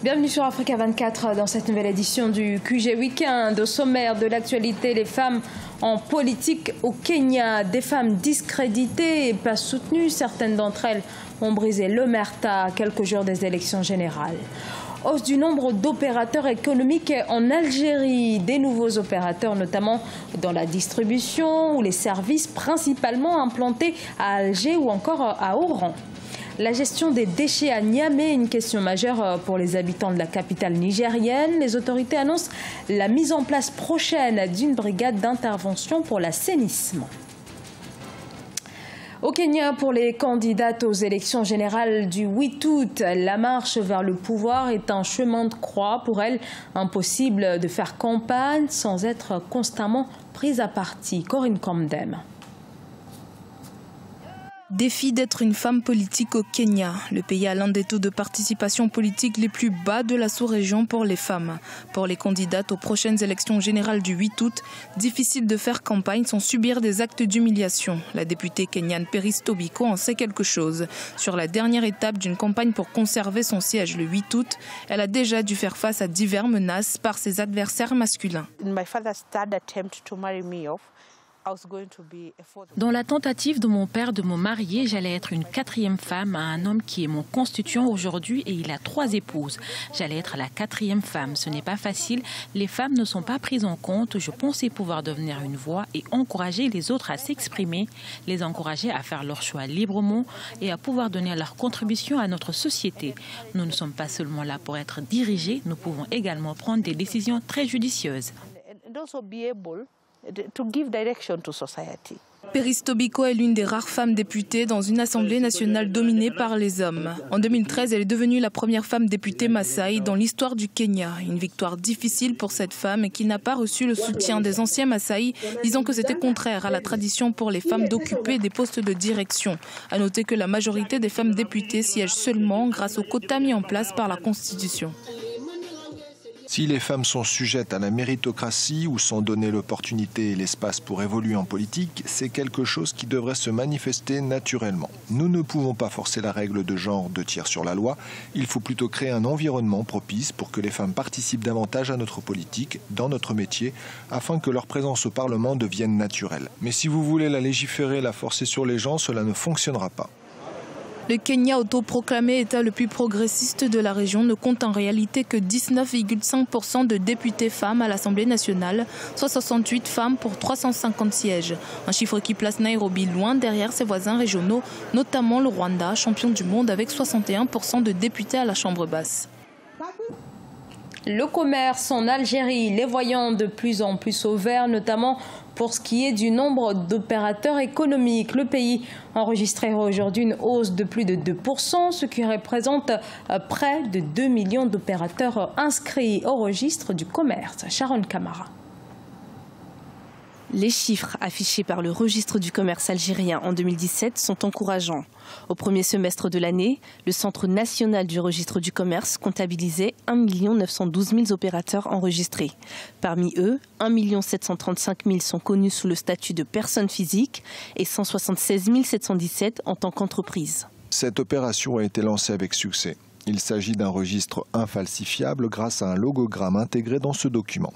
Bienvenue sur Africa 24 dans cette nouvelle édition du QG Weekend. Au sommaire de l'actualité, les femmes en politique au Kenya. Des femmes discréditées et pas soutenues. Certaines d'entre elles ont brisé l'omerta à quelques jours des élections générales. Hausse du nombre d'opérateurs économiques en Algérie. Des nouveaux opérateurs, notamment dans la distribution ou les services, principalement implantés à Alger ou encore à Oran. La gestion des déchets à Niamey, une question majeure pour les habitants de la capitale nigérienne. Les autorités annoncent la mise en place prochaine d'une brigade d'intervention pour l'assainissement. Au Kenya, pour les candidates aux élections générales du 8 août, la marche vers le pouvoir est un chemin de croix. Pour elles, impossible de faire campagne sans être constamment prise à partie. Corinne Kamdem. Défi d'être une femme politique au Kenya. Le pays a l'un des taux de participation politique les plus bas de la sous-région pour les femmes. Pour les candidates aux prochaines élections générales du 8 août, difficile de faire campagne sans subir des actes d'humiliation. La députée kenyane Peris Tobiko en sait quelque chose. Sur la dernière étape d'une campagne pour conserver son siège le 8 août, elle a déjà dû faire face à diverses menaces par ses adversaires masculins. Dans la tentative de mon père de me marier, j'allais être une quatrième femme à un homme qui est mon constituant aujourd'hui et il a 3 épouses. J'allais être la 4e femme. Ce n'est pas facile. Les femmes ne sont pas prises en compte. Je pensais pouvoir devenir une voix et encourager les autres à s'exprimer, les encourager à faire leur choix librement et à pouvoir donner leur contribution à notre société. Nous ne sommes pas seulement là pour être dirigés, nous pouvons également prendre des décisions très judicieuses. Peris Tobiko est l'une des rares femmes députées dans une assemblée nationale dominée par les hommes. En 2013, elle est devenue la première femme députée Maasai dans l'histoire du Kenya. Une victoire difficile pour cette femme qui n'a pas reçu le soutien des anciens Maasai, disant que c'était contraire à la tradition pour les femmes d'occuper des postes de direction. À noter que la majorité des femmes députées siègent seulement grâce au quota mis en place par la Constitution. Si les femmes sont sujettes à la méritocratie ou sont données l'opportunité et l'espace pour évoluer en politique, c'est quelque chose qui devrait se manifester naturellement. Nous ne pouvons pas forcer la règle de genre 2 tiers sur la loi. Il faut plutôt créer un environnement propice pour que les femmes participent davantage à notre politique, dans notre métier, afin que leur présence au Parlement devienne naturelle. Mais si vous voulez la légiférer, la forcer sur les gens, cela ne fonctionnera pas. Le Kenya, autoproclamé État le plus progressiste de la région, ne compte en réalité que 19,5% de députés femmes à l'Assemblée nationale, soit 68 femmes pour 350 sièges. Un chiffre qui place Nairobi loin derrière ses voisins régionaux, notamment le Rwanda, champion du monde avec 61% de députés à la Chambre basse. Le commerce en Algérie, les voyant de plus en plus au vert, notamment pour ce qui est du nombre d'opérateurs économiques. Le pays enregistrait aujourd'hui une hausse de plus de 2%, ce qui représente près de 2 millions d'opérateurs inscrits au registre du commerce. Sharon Kamara. Les chiffres affichés par le registre du commerce algérien en 2017 sont encourageants. Au premier semestre de l'année, le Centre national du registre du commerce comptabilisait 1 912 000 opérateurs enregistrés. Parmi eux, 1 735 000 sont connus sous le statut de personne physique et 176 717 en tant qu'entreprise. Cette opération a été lancée avec succès. Il s'agit d'un registre infalsifiable grâce à un logogramme intégré dans ce document.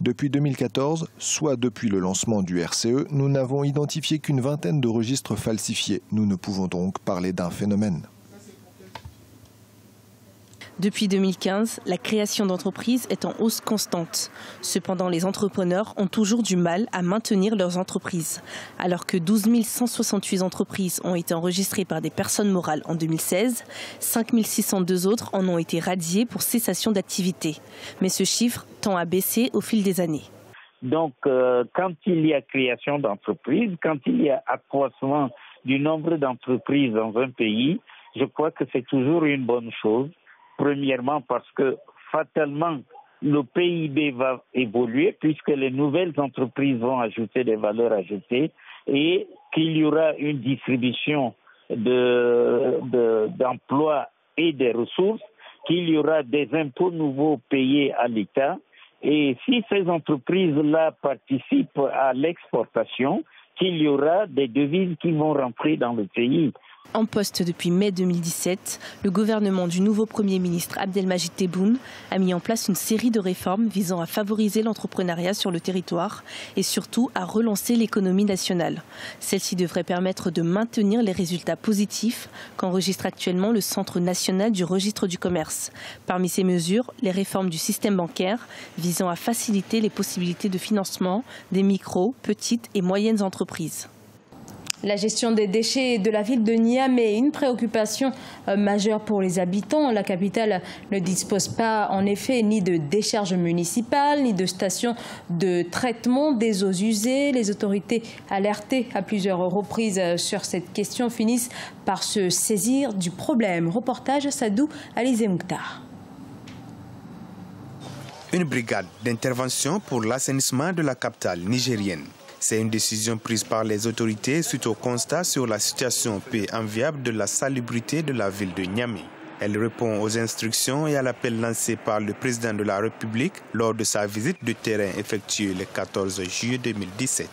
Depuis 2014, soit depuis le lancement du RCE, nous n'avons identifié qu'une vingtaine de registres falsifiés. Nous ne pouvons donc parler d'un phénomène. Depuis 2015, la création d'entreprises est en hausse constante. Cependant, les entrepreneurs ont toujours du mal à maintenir leurs entreprises. Alors que 12 168 entreprises ont été enregistrées par des personnes morales en 2016, 5 602 autres en ont été radiées pour cessation d'activité. Mais ce chiffre tend à baisser au fil des années. Donc, quand il y a création d'entreprises, quand il y a accroissement du nombre d'entreprises dans un pays, je crois que c'est toujours une bonne chose. Premièrement parce que fatalement le PIB va évoluer puisque les nouvelles entreprises vont ajouter des valeurs ajoutées et qu'il y aura une distribution d'emplois et des ressources, qu'il y aura des impôts nouveaux payés à l'État. Et si ces entreprises-là participent à l'exportation, qu'il y aura des devises qui vont rentrer dans le pays. En poste depuis mai 2017, le gouvernement du nouveau Premier ministre Abdelmadjid Tebboune a mis en place une série de réformes visant à favoriser l'entrepreneuriat sur le territoire et surtout à relancer l'économie nationale. Celle-ci devrait permettre de maintenir les résultats positifs qu'enregistre actuellement le Centre national du registre du commerce. Parmi ces mesures, les réformes du système bancaire visant à faciliter les possibilités de financement des micro, petites et moyennes entreprises. La gestion des déchets de la ville de Niamey est une préoccupation majeure pour les habitants. La capitale ne dispose pas en effet ni de décharge municipale, ni de station de traitement des eaux usées. Les autorités alertées à plusieurs reprises sur cette question finissent par se saisir du problème. Reportage Sadou Alizé Mouktar. Une brigade d'intervention pour l'assainissement de la capitale nigérienne. C'est une décision prise par les autorités suite au constat sur la situation peu enviable de la salubrité de la ville de Niamey. Elle répond aux instructions et à l'appel lancé par le président de la République lors de sa visite de terrain effectuée le 14 juillet 2017.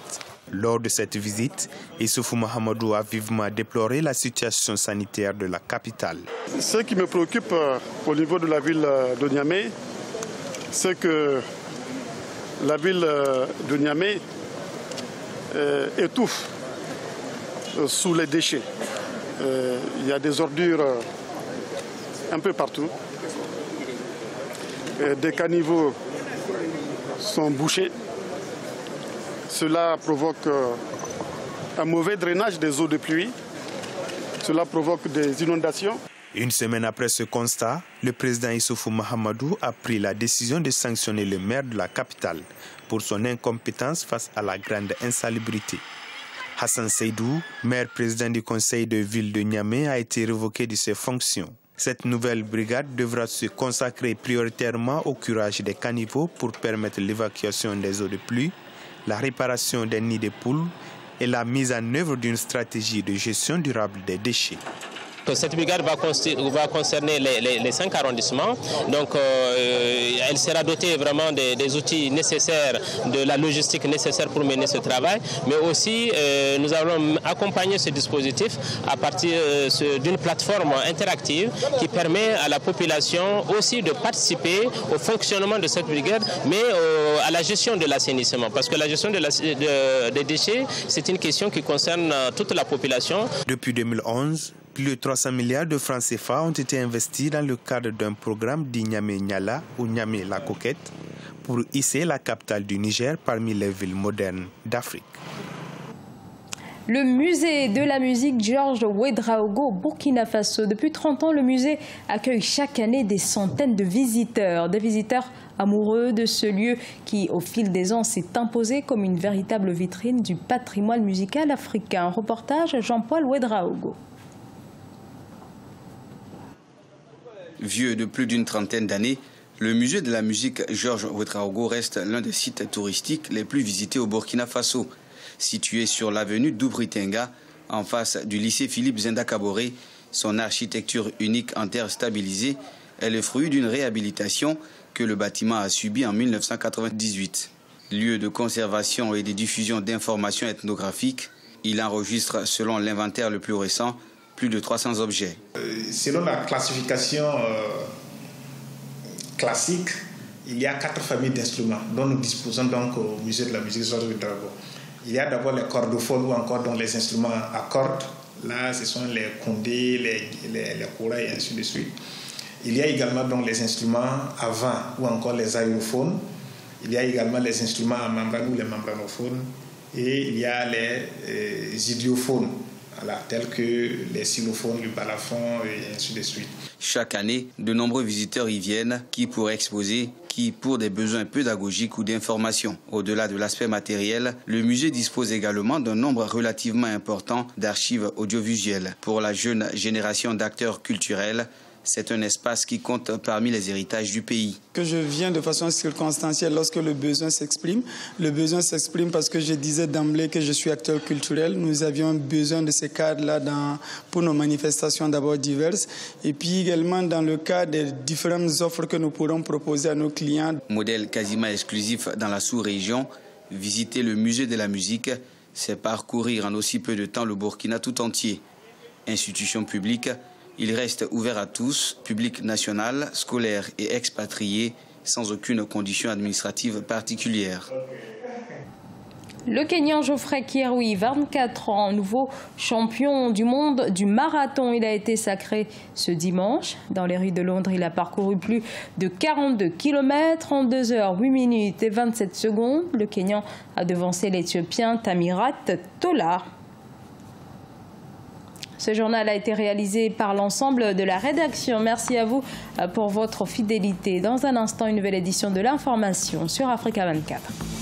Lors de cette visite, Issoufou Mahamadou a vivement déploré la situation sanitaire de la capitale. Ce qui me préoccupe au niveau de la ville de Niamey, c'est que la ville de Niamey étouffe sous les déchets. Il y a des ordures un peu partout. Des caniveaux sont bouchés. Cela provoque un mauvais drainage des eaux de pluie. Cela provoque des inondations. Une semaine après ce constat, le président Issoufou Mahamadou a pris la décision de sanctionner le maire de la capitale pour son incompétence face à la grande insalubrité. Hassan Seydou, maire président du conseil de ville de Niamey, a été révoqué de ses fonctions. Cette nouvelle brigade devra se consacrer prioritairement au curage des caniveaux pour permettre l'évacuation des eaux de pluie, la réparation des nids de poules et la mise en œuvre d'une stratégie de gestion durable des déchets. Cette brigade va concerner les 5 arrondissements. Donc, elle sera dotée vraiment des outils nécessaires, de la logistique nécessaire pour mener ce travail. Mais aussi, nous allons accompagner ce dispositif à partir d'une plateforme interactive qui permet à la population aussi de participer au fonctionnement de cette brigade, mais à la gestion de l'assainissement. Parce que la gestion des déchets, c'est une question qui concerne toute la population. Depuis 2011, plus de 300 milliards de francs CFA ont été investis dans le cadre d'un programme dit Niamey-Niala ou Niamey-La Coquette pour hisser la capitale du Niger parmi les villes modernes d'Afrique. Le musée de la musique Georges Ouédraogo, Burkina Faso. Depuis 30 ans, le musée accueille chaque année des centaines de visiteurs. Des visiteurs amoureux de ce lieu qui, au fil des ans, s'est imposé comme une véritable vitrine du patrimoine musical africain. Reportage Jean-Paul Ouédraogo. Vieux de plus d'une trentaine d'années, le musée de la musique Georges Ouédraogo reste l'un des sites touristiques les plus visités au Burkina Faso. Situé sur l'avenue d'Oubritenga, en face du lycée Philippe Zenda Kaboré, son architecture unique en terre stabilisée est le fruit d'une réhabilitation que le bâtiment a subi en 1998. Lieu de conservation et de diffusion d'informations ethnographiques, il enregistre, selon l'inventaire le plus récent, plus de 300 objets. Selon la classification classique, il y a 4 familles d'instruments dont nous disposons donc au musée de la musique Georges Ouédraogo. Il y a d'abord les cordophones ou encore donc les instruments à cordes. Là, ce sont les kondés, les koras et ainsi de suite. Il y a également donc les instruments à vent ou encore les aérophones. Il y a également les instruments à membrane ou les membranophones. Et il y a les idiophones, tels que les xylophones, le balafon et ainsi de suite. Chaque année, de nombreux visiteurs y viennent, qui pour exposer, qui pour des besoins pédagogiques ou d'information. Au-delà de l'aspect matériel, le musée dispose également d'un nombre relativement important d'archives audiovisuelles. Pour la jeune génération d'acteurs culturels, c'est un espace qui compte parmi les héritages du pays. Que je viens de façon circonstancielle lorsque le besoin s'exprime. Le besoin s'exprime parce que je disais d'emblée que je suis acteur culturel. Nous avions besoin de ces cadres-là pour nos manifestations d'abord diverses et puis également dans le cadre des différentes offres que nous pourrons proposer à nos clients. Modèle quasiment exclusif dans la sous-région, visiter le musée de la musique, c'est parcourir en aussi peu de temps le Burkina tout entier. Institution publique, il reste ouvert à tous, public national, scolaire et expatriés, sans aucune condition administrative particulière. Le Kenyan Geoffrey Kirui, 24 ans, nouveau champion du monde du marathon. Il a été sacré ce dimanche. Dans les rues de Londres, il a parcouru plus de 42 km en 2 heures, 8 minutes et 27 secondes. Le Kenyan a devancé l'Éthiopien Tamirat Tola. Ce journal a été réalisé par l'ensemble de la rédaction. Merci à vous pour votre fidélité. Dans un instant, une nouvelle édition de l'information sur Africa 24.